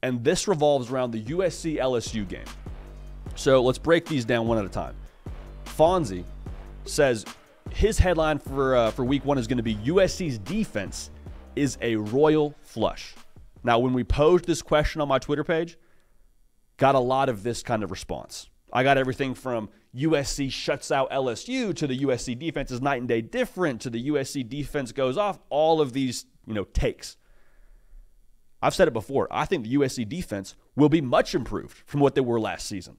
and this revolves around the USC LSU game. So let's break these down one at a time. Fonzie says his headline for week 1 is going to be USC's defense is a royal flush. Now, when we posed this question on my Twitter page, got a lot of this kind of response. I got everything from USC shuts out LSU to the USC defense is night and day different to the USC defense goes off. All of these, takes. I've said it before. I think the USC defense will be much improved from what they were last season.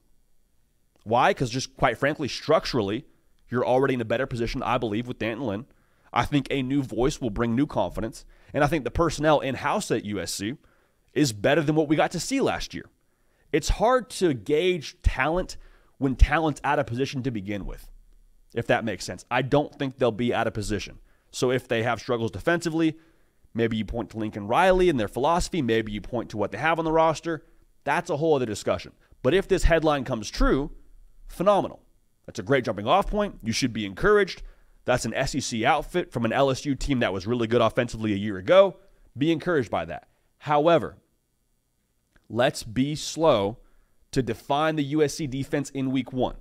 Why? Because just quite frankly, structurally, you're already in a better position, I believe, with Danton Lynn. I think a new voice will bring new confidence. And I think the personnel in-house at USC is better than what we got to see last year. It's hard to gauge talent when talent's out of position to begin with, if that makes sense. I don't think they'll be out of position. So if they have struggles defensively, maybe you point to Lincoln Riley and their philosophy. Maybe you point to what they have on the roster. That's a whole other discussion. But if this headline comes true, phenomenal. That's a great jumping off point. You should be encouraged. That's an SEC outfit from an LSU team that was really good offensively a year ago. Be encouraged by that. However, let's be slow to define the USC defense in week 1.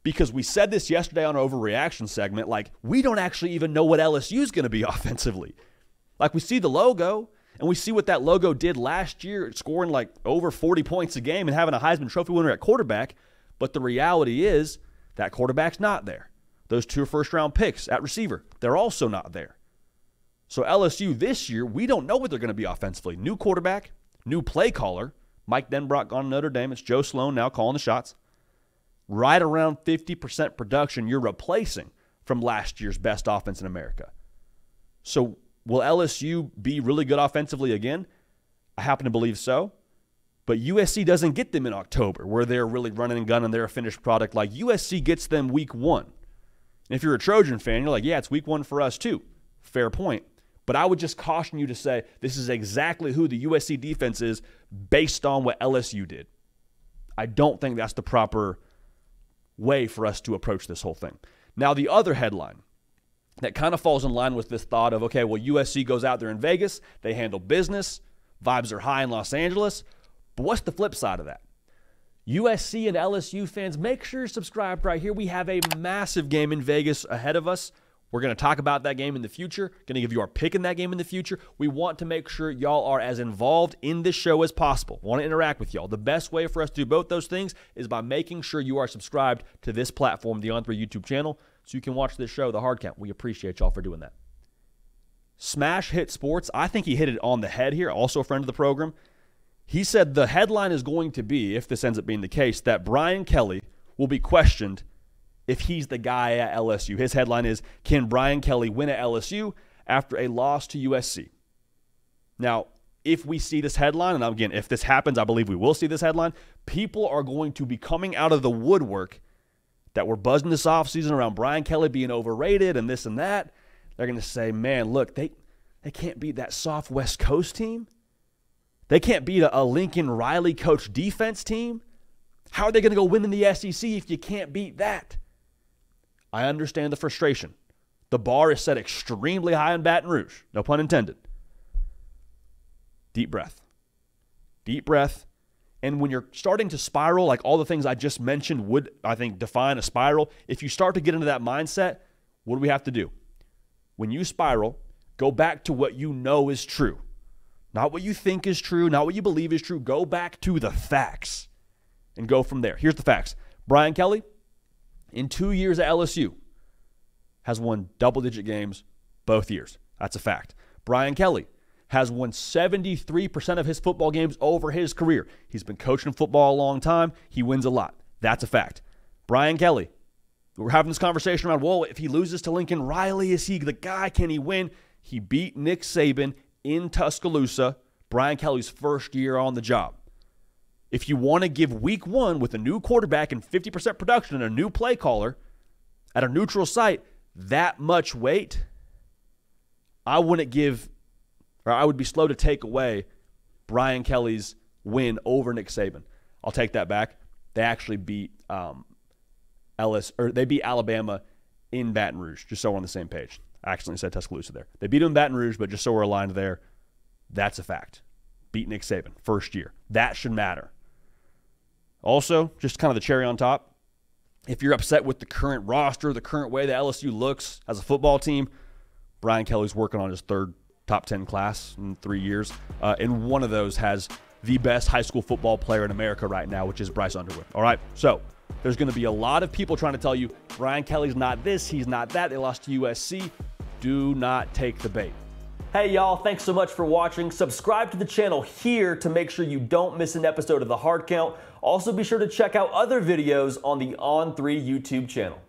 Because we said this yesterday on our overreaction segment, we don't actually even know what LSU is going to be offensively. We see the logo, and we see what that logo did last year, scoring over 40 points a game and having a Heisman Trophy winner at quarterback. But the reality is that quarterback's not there. Those 2 first-round picks at receiver, they're also not there. So LSU this year, we don't know what they're going to be offensively. New quarterback, new play caller. Mike Denbrock gone to Notre Dame. It's Joe Sloan now calling the shots. Right around 50% production you're replacing from last year's best offense in America. So will LSU be really good offensively again? I happen to believe so. But USC doesn't get them in October where they're really running and gunning. They're a finished product. USC gets them week 1. And if you're a Trojan fan, you're yeah, it's week 1 for us too. Fair point. But I would just caution you to say this is exactly who the USC defense is based on what LSU did. I don't think that's the proper way for us to approach this whole thing. Now, the other headline that kind of falls in line with this thought of, okay, well, USC goes out there in Vegas. They handle business. Vibes are high in Los Angeles. But what's the flip side of that? USC and LSU fans, make sure you're subscribed right here. We have a massive game in Vegas ahead of us. We're going to talk about that game in the future. Going to give you our pick in that game in the future. We want to make sure y'all are as involved in this show as possible. Want to interact with y'all. The best way for us to do both those things is by making sure you are subscribed to this platform, the On3 YouTube channel, so you can watch this show, The Hard Count. We appreciate y'all for doing that. Smash Hit Sports, I think he hit it on the head here, also a friend of the program. He said the headline is going to be, if this ends up being the case, that Brian Kelly will be questioned if he's the guy at LSU. His headline is, can Brian Kelly win at LSU after a loss to USC? Now, if we see this headline, and again, if this happens, I believe we will see this headline, people are going to be coming out of the woodwork that were buzzing this offseason around Brian Kelly being overrated and this and that. They're going to say, man, look, they can't beat that soft West Coast team. They can't beat a Lincoln Riley coach defense team. How are they going to go win in the SEC if you can't beat that? I understand the frustration. The bar is set extremely high in Baton Rouge. No pun intended. Deep breath. Deep breath. And when you're starting to spiral, like all the things I just mentioned would, I think, define a spiral. If you start to get into that mindset, what do we have to do? When you spiral, go back to what you know is true. Not what you think is true, not what you believe is true. Go back to the facts and go from there. Here's the facts. Brian Kelly, in 2 years at LSU, has won double-digit games both years. That's a fact. Brian Kelly has won 73% of his football games over his career. He's been coaching football a long time. He wins a lot. That's a fact. Brian Kelly, we're having this conversation around, well, if he loses to Lincoln Riley, is he the guy? Can he win? He beat Nick Saban in Tuscaloosa, Brian Kelly's first year on the job. If you want to give week 1 with a new quarterback and 50% production and a new play caller at a neutral site that much weight, I would be slow to take away Brian Kelly's win over Nick Saban. I'll take that back. They actually beat they beat Alabama in Baton Rouge, just so we're on the same page. I accidentally said Tuscaloosa there. They beat them in Baton Rouge, but just so we're aligned there, that's a fact. beat Nick Saban, first year. That should matter. Also, just kind of the cherry on top, if you're upset with the current roster, the current way that LSU looks as a football team, Brian Kelly's working on his third top 10 class in 3 years. And one of those has the best high school football player in America right now, which is Bryce Underwood. All right, so there's going to be a lot of people trying to tell you Brian Kelly's not this, he's not that. They lost to USC. Do not take the bait. Hey, y'all, thanks so much for watching. Subscribe to the channel here to make sure you don't miss an episode of The Hard Count. Also, be sure to check out other videos on the On3 YouTube channel.